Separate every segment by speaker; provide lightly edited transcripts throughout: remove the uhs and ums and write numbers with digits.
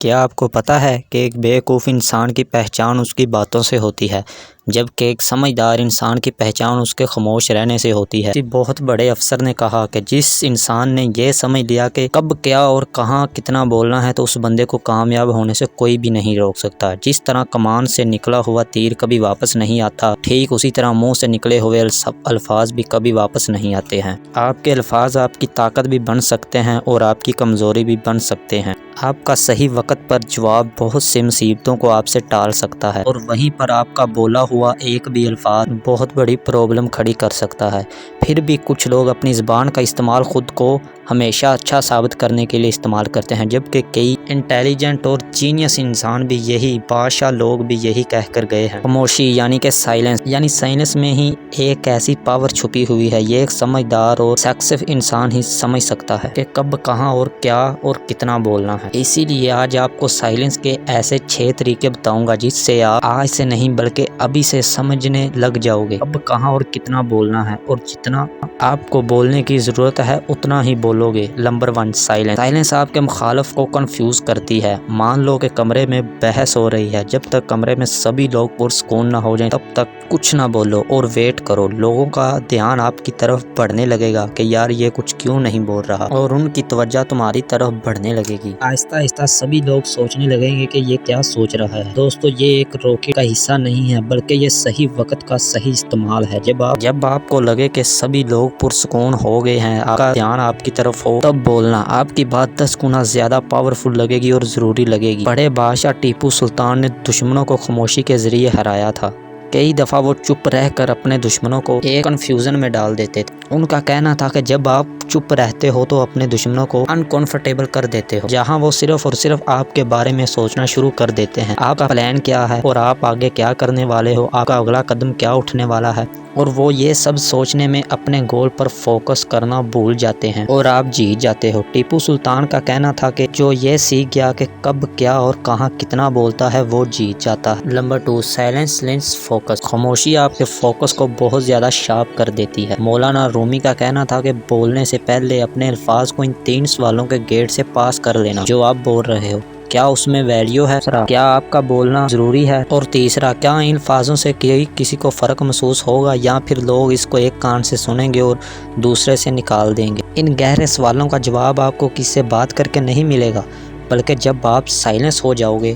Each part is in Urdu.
Speaker 1: کیا آپ کو پتہ ہے کہ ایک بیوقوف انسان کی پہچان اس کی باتوں سے ہوتی ہے، جبکہ ایک سمجھدار انسان کی پہچان اس کے خاموش رہنے سے ہوتی ہے؟ کسی بہت بڑے افسر نے کہا کہ جس انسان نے یہ سمجھ لیا کہ کب کیا اور کہاں کتنا بولنا ہے تو اس بندے کو کامیاب ہونے سے کوئی بھی نہیں روک سکتا۔ جس طرح کمان سے نکلا ہوا تیر کبھی واپس نہیں آتا، ٹھیک اسی طرح منہ سے نکلے ہوئے الفاظ بھی کبھی واپس نہیں آتے ہیں۔ آپ کے الفاظ آپ کی طاقت بھی بن سکتے ہیں اور آپ کی کمزوری بھی بن سکتے ہیں۔ آپ کا صحیح وقت پر جواب بہت سی مصیبتوں کو آپ سے ٹال سکتا ہے، اور وہیں پر آپ کا بولا ہوا ایک بھی الفاظ بہت بڑی پرابلم کھڑی کر سکتا ہے۔ پھر بھی کچھ لوگ اپنی زبان کا استعمال خود کو ہمیشہ اچھا ثابت کرنے کے لیے استعمال کرتے ہیں، جبکہ کئی انٹیلیجنٹ اور جینیس انسان بھی یہی بادشاہ لوگ بھی یہی کہہ کر گئے ہیں۔ خاموشی یعنی کہ سائلنس میں ہی ایک ایسی پاور چھپی ہوئی ہے۔ یہ ایک سمجھدار اور سیکسف انسان ہی سمجھ سکتا ہے کہ کب کہاں اور کیا اور کتنا بولنا ہے۔ اسی لیے آج آپ کو سائلنس کے ایسے 6 طریقے بتاؤں گا جس سے آپ آج سے نہیں بلکہ ابھی سے سمجھنے لگ جاؤ گے کب کہاں اور کتنا بولنا ہے، اور جتنا آپ کو بولنے کی ضرورت ہے اتنا ہی بولو گے۔ نمبر 1، سائلنس آپ کے مخالف کو کنفیوز کرتی ہے۔ مان لو کہ کمرے میں بحث ہو رہی ہے، جب تک کمرے میں سبھی لوگ پرسکون نہ ہو جائیں تب تک کچھ نہ بولو اور ویٹ کرو۔ لوگوں کا دھیان آپ کی طرف بڑھنے لگے گا کہ یار یہ کچھ کیوں نہیں بول رہا، اور ان کی توجہ تمہاری طرف بڑھنے لگے گی۔ آہستہ آہستہ سبھی لوگ سوچنے لگیں گے کہ یہ کیا سوچ رہا ہے۔ دوستو، یہ ایک روکے کا حصہ نہیں ہے بلکہ یہ صحیح وقت کا صحیح استعمال ہے۔ جب آپ کو لگے کہ سبھی لوگ پرسکون ہو گئے ہیں، آپ کا دھیان آپ کی طرف ہو، تب بولنا۔ آپ کی بات 10 گنا زیادہ پاورفل لگے گی اور ضروری لگے گی۔ بڑے بادشاہ ٹیپو سلطان نے دشمنوں کو خاموشی کے ذریعے ہرایا تھا۔ کئی دفعہ وہ چپ رہ کر اپنے دشمنوں کو ایک کنفیوژن میں ڈال دیتے تھے۔ ان کا کہنا تھا کہ جب آپ چپ رہتے ہو تو اپنے دشمنوں کو انکمفرٹیبل کر دیتے ہو، جہاں وہ صرف اور صرف آپ کے بارے میں سوچنا شروع کر دیتے ہیں۔ آپ کا پلان کیا ہے اور آپ آگے کیا کرنے والے ہو، آپ کا اگلا قدم کیا اٹھنے والا ہے، اور وہ یہ سب سوچنے میں اپنے گول پر فوکس کرنا بھول جاتے ہیں اور آپ جیت جاتے ہو۔ ٹیپو سلطان کا کہنا تھا کہ جو یہ سیکھ گیا کہ کب کیا اور کہاں کتنا بولتا ہے وہ جیت جاتا ہے۔ Number 2، silence focus. خاموشی آپ کے فوکس کو بہت زیادہ شارپ کر دیتی ہے۔ مولانا رومی کا کہنا تھا کہ بولنے سے پہلے اپنے الفاظ کو ان 3 سوالوں کے گیٹ سے پاس کر لینا۔ جو آپ بول رہے ہو، کیا اس میں ویلیو ہے؟ کیا آپ کا بولنا ضروری ہے؟ اور تیسرا، کیا ان الفاظوں سے کسی کو فرق محسوس ہوگا یا پھر لوگ اس کو ایک کان سے سنیں گے اور دوسرے سے نکال دیں گے؟ ان گہرے سوالوں کا جواب آپ کو کسی سے بات کر کے نہیں ملے گا، بلکہ جب آپ سائلنس ہو جاؤ گے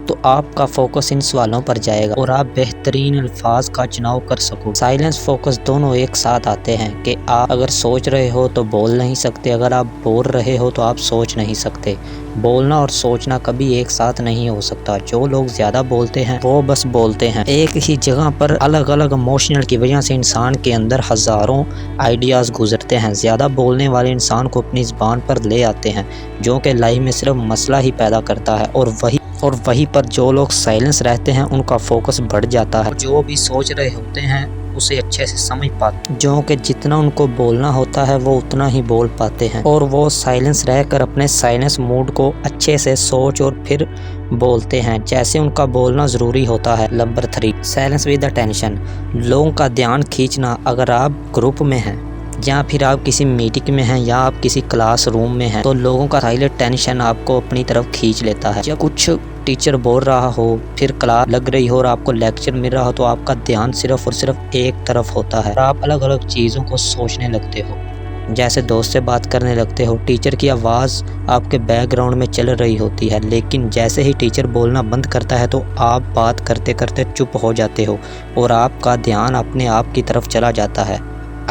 Speaker 1: تو آپ کا فوکس ان سوالوں پر جائے گا اور آپ بہترین الفاظ کا چناؤ کر سکو۔ سائلنس فوکس دونوں ایک ساتھ آتے ہیں کہ آپ اگر سوچ رہے ہو تو بول نہیں سکتے، اگر آپ بول رہے ہو تو آپ سوچ نہیں سکتے۔ بولنا اور سوچنا کبھی ایک ساتھ نہیں ہو سکتا۔ جو لوگ زیادہ بولتے ہیں وہ بس بولتے ہیں، ایک ہی جگہ پر الگ الگ ایموشنل کی وجہ سے انسان کے اندر ہزاروں آئیڈیاز گزرتے ہیں۔ زیادہ بولنے والے انسان کو اپنی زبان پر لے آتے ہیں، جو کہ لائف میں صرف مسئلہ ہی پیدا کرتا ہے، اور وہیں پر جو لوگ سائلنس رہتے ہیں ان کا فوکس بڑھ جاتا ہے، جو بھی سوچ رہے ہوتے ہیں اسے اچھے سے سمجھ پاتے ہیں، جو کہ جتنا ان کو بولنا ہوتا ہے وہ اتنا ہی بول پاتے ہیں، اور وہ سائلنس رہ کر اپنے سائلنس موڈ کو اچھے سے سوچ اور پھر بولتے ہیں جیسے ان کا بولنا ضروری ہوتا ہے۔ Number 3، silence with attention. لوگوں کا دھیان کھینچنا۔ اگر آپ گروپ میں ہیں یا پھر آپ کسی میٹنگ میں ہیں یا آپ کسی کلاس روم میں ہیں تو لوگوں کا سائلنٹ ٹینشن آپ کو اپنی طرف کھینچ لیتا ہے۔ جب کچھ ٹیچر بول رہا ہو، پھر کلاس لگ رہی ہو اور آپ کو لیکچر مل رہا ہو تو آپ کا دھیان صرف اور صرف ایک طرف ہوتا ہے اور آپ الگ الگ چیزوں کو سوچنے لگتے ہو، جیسے دوست سے بات کرنے لگتے ہو۔ ٹیچر کی آواز آپ کے بیک گراؤنڈ میں چل رہی ہوتی ہے، لیکن جیسے ہی ٹیچر بولنا بند کرتا ہے تو آپ بات کرتے کرتے چپ ہو جاتے ہو اور آپ کا دھیان اپنے آپ کی طرف چلا جاتا ہے۔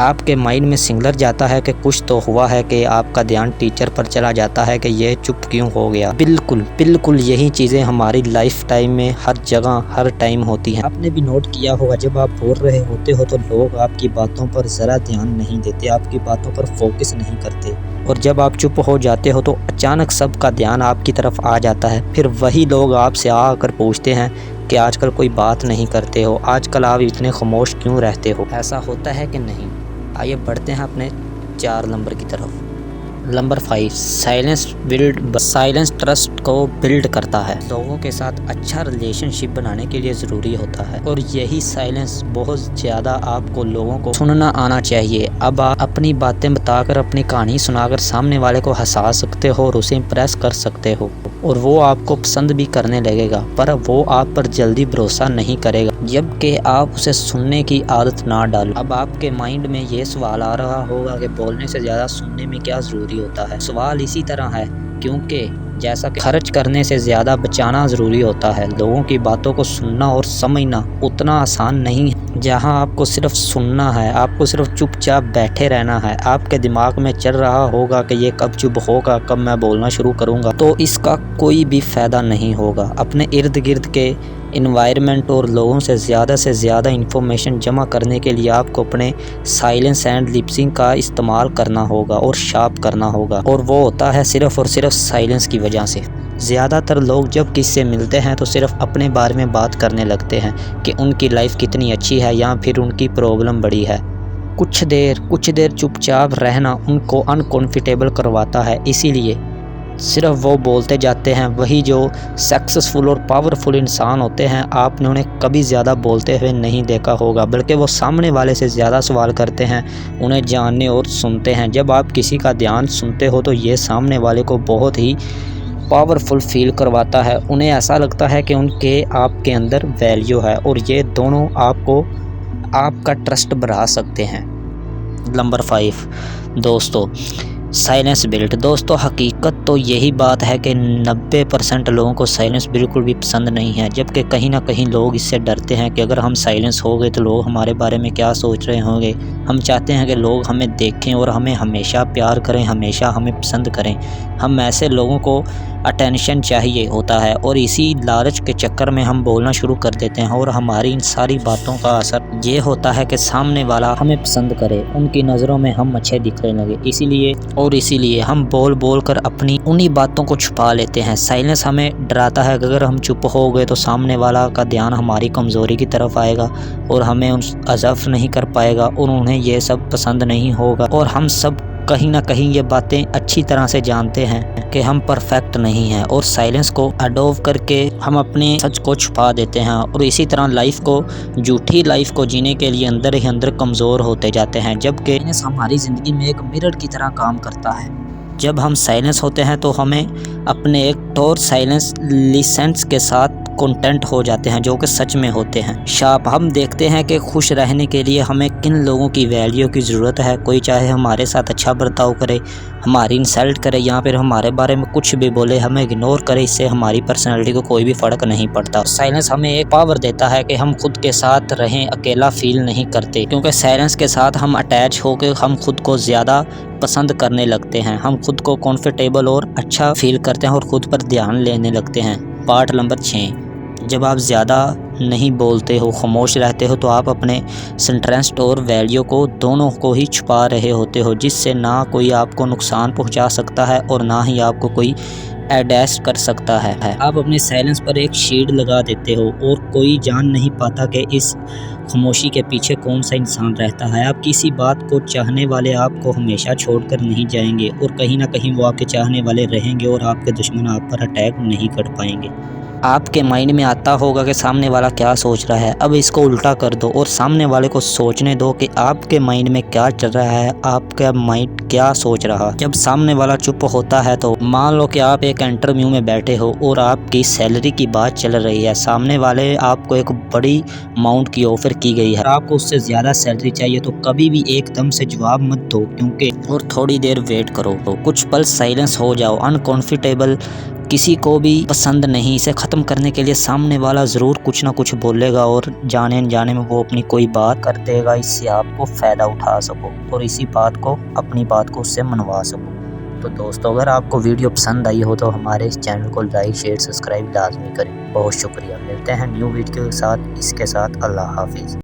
Speaker 1: آپ کے مائنڈ میں سنگلر جاتا ہے کہ کچھ تو ہوا ہے کہ آپ کا دھیان ٹیچر پر چلا جاتا ہے کہ یہ چپ کیوں ہو گیا۔ بالکل یہی چیزیں ہماری لائف ٹائم میں ہر جگہ ہر ٹائم ہوتی ہیں۔ آپ نے بھی نوٹ کیا ہوگا جب آپ بول رہے ہوتے ہو تو لوگ آپ کی باتوں پر ذرا دھیان نہیں دیتے، آپ کی باتوں پر فوکس نہیں کرتے، اور جب آپ چپ ہو جاتے ہو تو اچانک سب کا دھیان آپ کی طرف آ جاتا ہے۔ پھر وہی لوگ آپ سے آ کر پوچھتے ہیں کہ آج کل کوئی بات نہیں کرتے ہو، آج کل آپ اتنے خاموش کیوں رہتے ہو؟ ایسا ہوتا ہے کہ نہیں؟ آئیے بڑھتے ہیں اپنے 4 نمبر کی طرف۔ نمبر 5، سائلنس ٹرسٹ کو بلڈ کرتا ہے۔ لوگوں کے ساتھ اچھا ریلیشن شپ بنانے کے لیے ضروری ہوتا ہے، اور یہی سائلنس بہت زیادہ آپ کو لوگوں کو سننا آنا چاہیے۔ اب آپ اپنی باتیں بتا کر، اپنی کہانی سنا کر سامنے والے کو ہنسا سکتے ہو اور اسے امپریس کر سکتے ہو، اور وہ آپ کو پسند بھی کرنے لگے گا، پر وہ آپ پر جلدی بھروسہ نہیں کرے گا جب کہ آپ اسے سننے کی عادت نہ ڈالو۔ اب آپ کے مائنڈ میں یہ سوال آ رہا ہوگا کہ بولنے سے زیادہ سننے میں کیا ضروری ہوتا ہے؟ سوال اسی طرح ہے کیونکہ جیسا کہ خرچ کرنے سے زیادہ بچانا ضروری ہوتا ہے۔ لوگوں کی باتوں کو سننا اور سمجھنا اتنا آسان نہیں ہے۔ جہاں آپ کو صرف سننا ہے، آپ کو صرف چپ چاپ بیٹھے رہنا ہے، آپ کے دماغ میں چل رہا ہوگا کہ یہ کب چپ ہوگا، کب میں بولنا شروع کروں گا، تو اس کا کوئی بھی فائدہ نہیں ہوگا۔ اپنے ارد گرد کے انوائرمنٹ اور لوگوں سے زیادہ انفارمیشن جمع کرنے کے لیے آپ کو اپنے سائلنس اینڈ لپسنگ کا استعمال کرنا ہوگا اور شارپ کرنا ہوگا، اور وہ ہوتا ہے صرف اور صرف سائلنس کی وجہ سے۔ زیادہ تر لوگ جب کسی سے ملتے ہیں تو صرف اپنے بارے میں بات کرنے لگتے ہیں کہ ان کی لائف کتنی اچھی ہے یا پھر ان کی پرابلم بڑی ہے۔ کچھ دیر چپ چاپ رہنا ان کو انکمفرٹیبل کرواتا ہے، اسی لیے صرف وہ بولتے جاتے ہیں۔ وہی جو سکسیسفل اور پاورفل انسان ہوتے ہیں، آپ نے انہیں کبھی زیادہ بولتے ہوئے نہیں دیکھا ہوگا، بلکہ وہ سامنے والے سے زیادہ سوال کرتے ہیں، انہیں جاننے اور سنتے ہیں۔ جب آپ کسی کا دھیان سنتے ہو تو یہ سامنے والے کو بہت ہی پاورفل فیل کرواتا ہے، انہیں ایسا لگتا ہے کہ آپ کے اندر ویلیو ہے، اور یہ دونوں آپ کا ٹرسٹ بڑھا سکتے ہیں۔ نمبر 5 دوستو، سائلنس بلٹ۔ دوستو، حقیقت تو یہی بات ہے کہ 90% لوگوں کو سائلنس بالکل بھی پسند نہیں ہے، جبکہ کہیں نہ کہیں لوگ اس سے ڈرتے ہیں کہ اگر ہم سائلنس ہو گئے تو لوگ ہمارے بارے میں کیا سوچ رہے ہوں گے۔ ہم چاہتے ہیں کہ لوگ ہمیں دیکھیں اور ہمیں ہمیشہ پیار کریں، ہمیشہ ہمیں پسند کریں۔ ہم ایسے لوگوں کو اٹینشن چاہیے ہوتا ہے، اور اسی لالچ کے چکر میں ہم بولنا شروع کر دیتے ہیں، اور ہماری ان ساری باتوں کا اثر یہ ہوتا ہے کہ سامنے والا ہمیں پسند کرے، ان کی نظروں میں ہم اچھے دکھنے لگے، اسی لیے ہم بول کر اپنی انہی باتوں کو چھپا لیتے ہیں۔ سائلنس ہمیں ڈراتا ہے کہ اگر ہم چپ ہو گئے تو سامنے والا کا دھیان ہماری کمزوری کی طرف آئے گا اور ہمیں عزف نہیں کر پائے گا، اور انہیں یہ سب پسند نہیں ہوگا، اور ہم سب کہیں نہ کہیں یہ باتیں اچھی طرح سے جانتے ہیں کہ ہم پرفیکٹ نہیں ہیں، اور سائلنس کو اڈوپ کر کے ہم اپنے سچ کو چھپا دیتے ہیں، اور اسی طرح جھوٹی لائف کو جینے کے لیے اندر ہی اندر کمزور ہوتے جاتے ہیں، جبکہ سائلنس ہماری زندگی میں ایک مرر کی طرح کام کرتا ہے۔ جب ہم سائلنس ہوتے ہیں تو ہمیں اپنے ایک ٹور سائلنس لیسنس کے ساتھ کنٹینٹ ہو جاتے ہیں، جو کہ سچ میں ہوتے ہیں شاپ۔ ہم دیکھتے ہیں کہ خوش رہنے کے لیے ہمیں کن لوگوں کی ویلیو کی ضرورت ہے۔ کوئی چاہے ہمارے ساتھ اچھا برتاؤ کرے، ہماری انسلٹ کرے، یا پھر ہمارے بارے میں کچھ بھی بولے، ہمیں اگنور کرے، اس سے ہماری پرسنالٹی کو کوئی بھی فرق نہیں پڑتا۔ سائلنس ہمیں ایک پاور دیتا ہے کہ ہم خود کے ساتھ رہیں، اکیلا فیل نہیں کرتے، کیونکہ سائلنس کے ساتھ ہم اٹیچ ہو کے ہم خود کو زیادہ پسند کرنے لگتے ہیں، ہم خود کو کمفرٹیبل اور اچھا فیل کرتے ہیں اور خود پر دھیان لینے لگتے ہیں۔ پارٹ نمبر 6، جب آپ زیادہ نہیں بولتے ہو، خاموش رہتے ہو، تو آپ اپنے انٹرسٹ اور ویلیو کو دونوں کو ہی چھپا رہے ہوتے ہو، جس سے نہ کوئی آپ کو نقصان پہنچا سکتا ہے اور نہ ہی آپ کو کوئی ایڈجسٹ کر سکتا ہے۔ آپ اپنے سائلنس پر ایک شیلڈ لگا دیتے ہو، اور کوئی جان نہیں پاتا کہ اس خاموشی کے پیچھے کون سا انسان رہتا ہے۔ آپ کسی بات کو چاہنے والے آپ کو ہمیشہ چھوڑ کر نہیں جائیں گے، اور کہیں نہ کہیں وہ آپ کے چاہنے والے رہیں گے، اور آپ کے دشمن آپ پر اٹیک نہیں کر پائیں گے۔ آپ کے مائنڈ میں آتا ہوگا کہ سامنے والا کیا سوچ رہا ہے، اب اس کو الٹا کر دو اور سامنے والے کو سوچنے دو کہ آپ کے مائنڈ میں کیا چل رہا ہے، آپ کا مائنڈ کیا سوچ رہا۔ جب سامنے والا چپ ہوتا ہے تو مان لو کہ آپ ایک انٹرویو میں بیٹھے ہو اور آپ کی سیلری کی بات چل رہی ہے، سامنے والے آپ کو ایک بڑی اماؤنٹ کی آفر کی گئی ہے، آپ کو اس سے زیادہ سیلری چاہیے، تو کبھی بھی ایک دم سے جواب مت دو، اور تھوڑی دیر ویٹ کرو، کچھ پل سائلنس ہو جاؤ۔ انکمفرٹیبل کسی کو بھی پسند نہیں، اسے ختم کرنے کے لیے سامنے والا ضرور کچھ نہ کچھ بولے گا، اور جانے انجانے میں وہ اپنی کوئی بات کر دے گا، اس سے آپ کو فائدہ اٹھا سکو اور اپنی بات کو اس سے منوا سکو۔ تو دوستو، اگر آپ کو ویڈیو پسند آئی ہو تو ہمارے اس چینل کو لائک، شیئر، سبسکرائب لازمی کریں۔ بہت شکریہ، ملتے ہیں نیو ویڈیو کے ساتھ، اس کے ساتھ اللہ حافظ۔